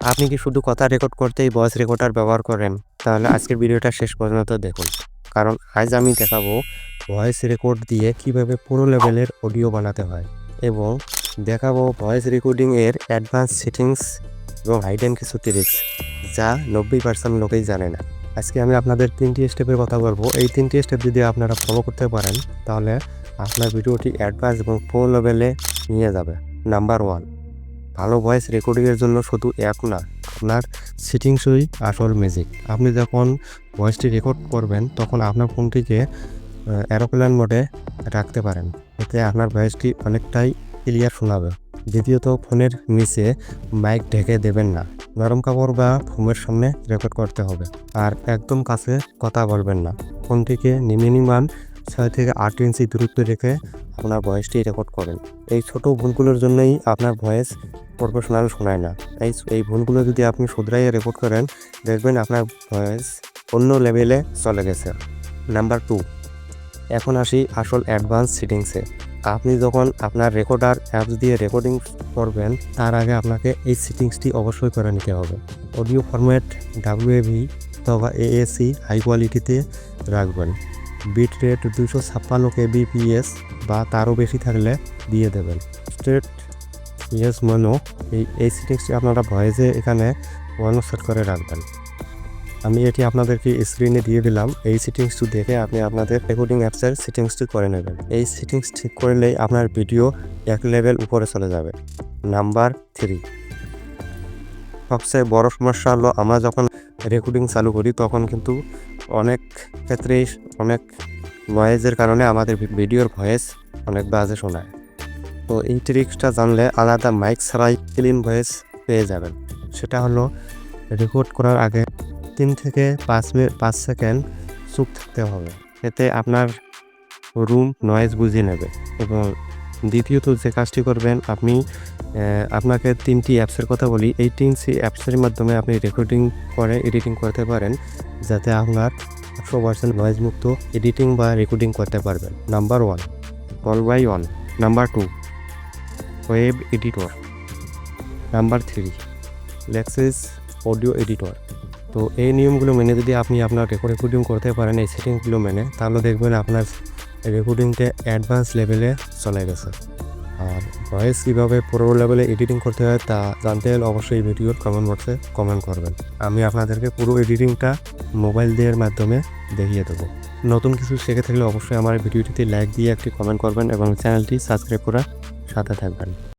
আপনি কি শুধু কথা রেকর্ড করতেই ভয়েস রেকর্ডার ব্যবহার করেন? তাহলে আজকের ভিডিওটা শেষ পর্যন্ত দেখুন। কারণ আজ আমি দেখাবো ভয়েস রেকর্ড দিয়ে কিভাবে পুরো লেভেলের অডিও বানাতে হয় এবং দেখাবো ভয়েস রেকর্ডিং এর অ্যাডভান্স সেটিংস এবং হাইডেন কিছু ট্রিক্স যা 90% লোকেই জানে না। আজকে আমি আপনাদের 3টি স্টেপের কথা বলবো। এই 3টি স্টেপ যদি আপনারা ফলো করতে পারেন তাহলে আপনার ভিডিওটি অ্যাডভান্স এবং পুরো লেভেলে নিয়ে যাবে। নাম্বার 1, ভালো ভয়েস রেকর্ডিংয়ের জন্য শুধু অ্যাপ না, আপনার সেটিংসই আসল ম্যাজিক। আপনি যখন ভয়েসটি রেকর্ড করবেন তখন আপনার ফোনটিকে এরোপ্লেন মোডে রাখতে পারেন, এতে আপনার ভয়েসটি অনেকটাই ক্লিয়ার শোনাবে। দ্বিতীয়ত, ফোনের নিচে মাইক ঢেকে দেবেন না, নরম কাপড় বা ফোমের সামনে রেকর্ড করতে হবে। আর একদম কাছে কথা বলবেন না, ফোনটিকে মিনিমাম 6 থেকে 8 ইঞ্চি দূরত্ব রেখে আপনার ভয়েসটি রেকর্ড করেন। এই ছোট ভুলগুলোর জন্যই আপনার ভয়েস প্রফেশনাল শোনায় না। এই ভুলগুলো যদি আপনি শুধরাইয়ে রেকর্ড করেন, দেখবেন আপনার ভয়েস অন্য লেভেলে চলে গেছে। নাম্বার 2, এখন আসি আসল অ্যাডভান্স সেটিংসে। আপনি যখন আপনার রেকর্ডার অ্যাপস দিয়ে রেকর্ডিং করবেন তার আগে আপনাকে এই সেটিংসটি অবশ্যই করে নিতে হবে। অডিও ফরম্যাট WAV অথবা AAC হাই কোয়ালিটিতে রাখবেন। বিট রেট 256 kbps বা তারও বেশি থাকলে দিয়ে দেবেন। স্ট্রেট ইয়েস মনো, এই সেটিংসটি আপনারা ভয়েসে এখানে মনো সেট করে রাখবেন। আমি এটি আপনাদেরকে স্ক্রিনে দিয়ে দিলাম। এই সেটিংসটি দেখে আপনি আপনাদের রেকর্ডিং অ্যাপসের সেটিংসটি করে নেবেন। এই সেটিংস ঠিক করলেই আপনার ভিডিও এক লেভেল উপরে চলে যাবে। নাম্বার 3, সবচেয়ে বড় সমস্যা হলো আমরা যখন রেকর্ডিং চালু করি তখন কিন্তু অনেক ক্ষেত্রেই অনেক নয়েজের কারণে আমাদের ভিডিওর ভয়েস অনেক বাজে শোনায়। তো এই ট্রিক্সটা জানলে আলাদা মাইক ছাড়াই ক্লিন ভয়েস পেয়ে যাবেন। সেটা হলো রেকর্ড করার আগে 3 থেকে 5 সেকেন্ড চুপ থাকতে হবে, এতে আপনার রুম নয়েজ বুঝিয়ে নেবে। এবং দ্বিতীয়ত যে কাজটি করবেন, আপনি আপনাকে 3টি অ্যাপসের কথা বলি। এই 3টি অ্যাপসের মাধ্যমে আপনি রেকর্ডিং করে এডিটিং করতে পারেন, যাতে আপনার 100% নয়েজ মুক্ত এডিটিং বা রেকর্ডিং করতে পারবেন। Number 1, All-by-One। Number 2, web editor. Number 3, Lexis audio editor. তো এই নিয়মগুলো মেনে যদি আপনি আপনার রেকর্ডিং করতে পারেন এই সেটিংসগুলো মেনে, তাহলে দেখবেন আপনার রেকর্ডিংটা অ্যাডভান্স লেভেলে চলে গেছে। আর ভয়েস কীভাবে পুরো লেভেলে এডিটিং করতে হয় তা জানতে হলে অবশ্যই ভিডিওর কমেন্ট বক্সে কমেন্ট করবেন। আমি আপনাদেরকে পুরো এডিটিংটা মোবাইল দিয়ে মাধ্যমে দেখিয়ে দেবো। নতুন কিছু শিখে থাকলে অবশ্যই আমার ভিডিওটিতে লাইক দিয়ে একটি কমেন্ট করবেন এবং চ্যানেলটি সাবস্ক্রাইব করার সাথে থাকবেন।